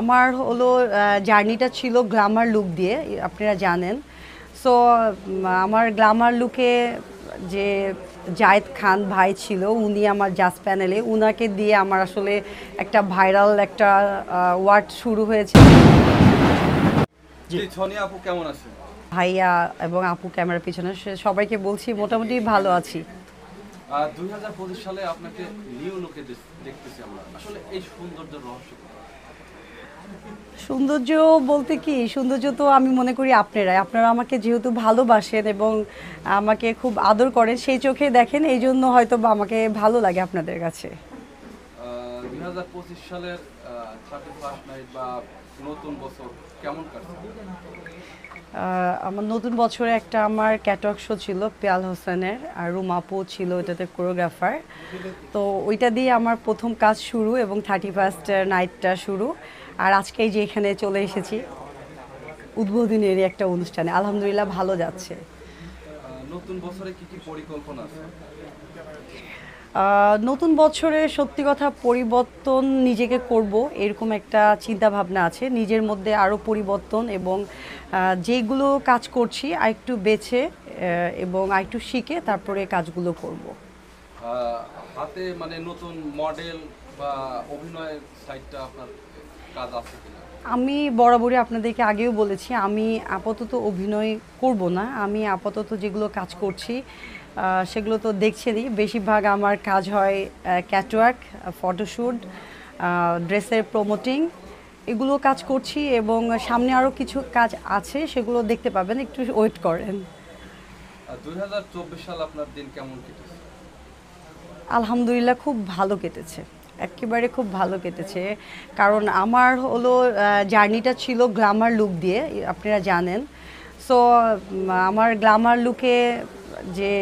আমার হলো জার্নিটা ছিল গ্ল্যামার লুক দিয়ে, আপনারা জানেন। সো আমার গ্ল্যামার লুকে যে জায়েদ খান ভাই ছিল, উনি আমার জাজ প্যানেলে, উনাকে দিয়ে আমার আসলে একটা ভাইরাল একটা ওয়ার্ড শুরু হয়েছে। আপু কেমন আছে? ভাইয়া এবং আপু ক্যামেরার পিছনে সবাইকে বলছি মোটামুটি ভালো আছি। 2025 সালে আপনাকে নিউ লুকে দেখতেছি আমরা। আসলে এই সৌন্দর্যের রহস্য কি? সৌন্দর্য বলতে কি, সৌন্দর্য তো আমি মনে করি আপনারা আমাকে যেহেতু ভালোবাসেন এবং আমাকে খুব আদর করেন, সেই চোখে দেখেন, এই জন্য হয়তো বা আমাকে ভালো লাগে আপনাদের কাছে। 2025 সালের 31st নাইট বা নতুন বছর কেমন কাটছে? আমার নতুন বছরে একটা আমার ক্যাটওয়াক শো ছিল পিয়াল হোসেনের, আর রুমাপু ছিল ওইটাতে কোরিওগ্রাফার। তো ওইটা দিয়ে আমার প্রথম কাজ শুরু এবং 31st নাইটটা শুরু। আর আজকেই যে এখানে চলে এসেছি উদ্বোধনের একটা অনুষ্ঠানে, আলহামদুলিল্লাহ ভালো যাচ্ছে। নতুন বছরে কি কি পরিকল্পনা আছে? নতুন বছরে সত্যি কথা পরিবর্তন নিজেকে করব এরকম একটা চিন্তা ভাবনা আছে, নিজের মধ্যে আরও পরিবর্তন এবং যেগুলো কাজ করছি আরেকটু বেছে এবং আরেকটু শিখে তারপরে কাজগুলো করব। হাতে মানে নতুন মডেল বা অভিনয়ের সাইডটা আপনার কাজ আছে কিনা? আমি বরাবরই আপনাদেরকে আগেও বলেছি, আমি আপাতত অভিনয় করব না। আমি আপাতত যেগুলো কাজ করছি সেগুলো তো দেখছেনই, বেশিরভাগ আমার কাজ হয় ক্যাটওয়াক, ফটোশ্যুট, ড্রেসের প্রমোটিং, এগুলো কাজ করছি এবং সামনে আরও কিছু কাজ আছে, সেগুলো দেখতে পাবেন, একটু ওয়েট করেন। 2024 সাল আপনার দিন কেমন কেটেছে? আলহামদুলিল্লাহ খুব ভালো কেটেছে, একেবারে খুব ভালো কেটেছে। কারণ আমার হলো জার্নিটা ছিল গ্ল্যামার লুক দিয়ে, আপনারা জানেন। সো আমার গ্ল্যামার লুকে যে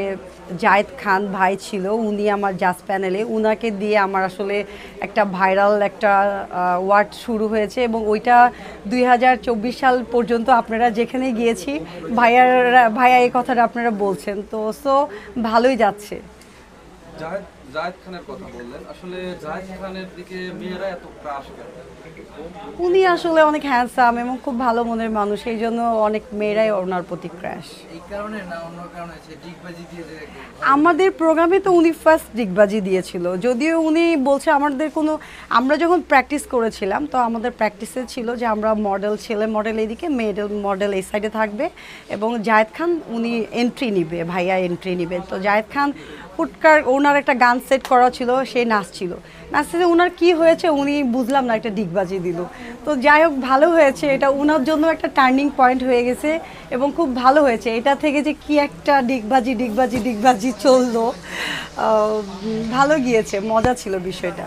জায়েদ খান ভাই ছিল, উনি আমার জাজ প্যানেলে, উনাকে দিয়ে আমার আসলে একটা ভাইরাল একটা ওয়ার্ড শুরু হয়েছে এবং ওইটা 2024 সাল পর্যন্ত আপনারা যেখানে গিয়েছি ভাইয়া এই কথাটা আপনারা বলছেন, তো সো ভালোই যাচ্ছে। জায়েদ খানের কথা বললেন, আসলে জায়েদ খানের দিকে মেয়েরা এত ক্রাশ কেন? উনি আসলে অনেক হ্যান্ডসাম এবং খুব ভালো মনের মানুষ, এই জন্য অনেক মেয়েরাই ওনার প্রতি ক্র্যাশ। এই কারণে না অন্য কারণে সে ডিগবাজি দিয়ে আমাদের প্রোগ্রামে তো উনি ফার্স্ট ডিগবাজি দিয়েছিল, যদিও উনি বলছে আমাদের কোনো, আমরা যখন প্র্যাকটিস করেছিলাম তো আমাদের প্র্যাকটিসে ছিল যে আমরা মডেল, ছেলে মডেল এইদিকে, মেয়ে মডেল এই সাইডে থাকবে এবং জায়েদ খান উনি এন্ট্রি নিবে, ভাইয়া এন্ট্রি নিবে। তো জায়েদ খান ফুটকার ওনার একটা গান সেট করা ছিল, সে নাচছিল, ওনার কি হয়েছে উনি বুঝলাম না, একটা ডিগবাজি দিল। তো যাই হোক ভালো হয়েছে, এটা ওনার জন্য একটা টার্নিং পয়েন্ট হয়ে গেছে এবং খুব ভালো হয়েছে। এটা থেকে যে কি একটা ডিগবাজি চললো, ভালো গিয়েছে, মজা ছিল বিষয়টা।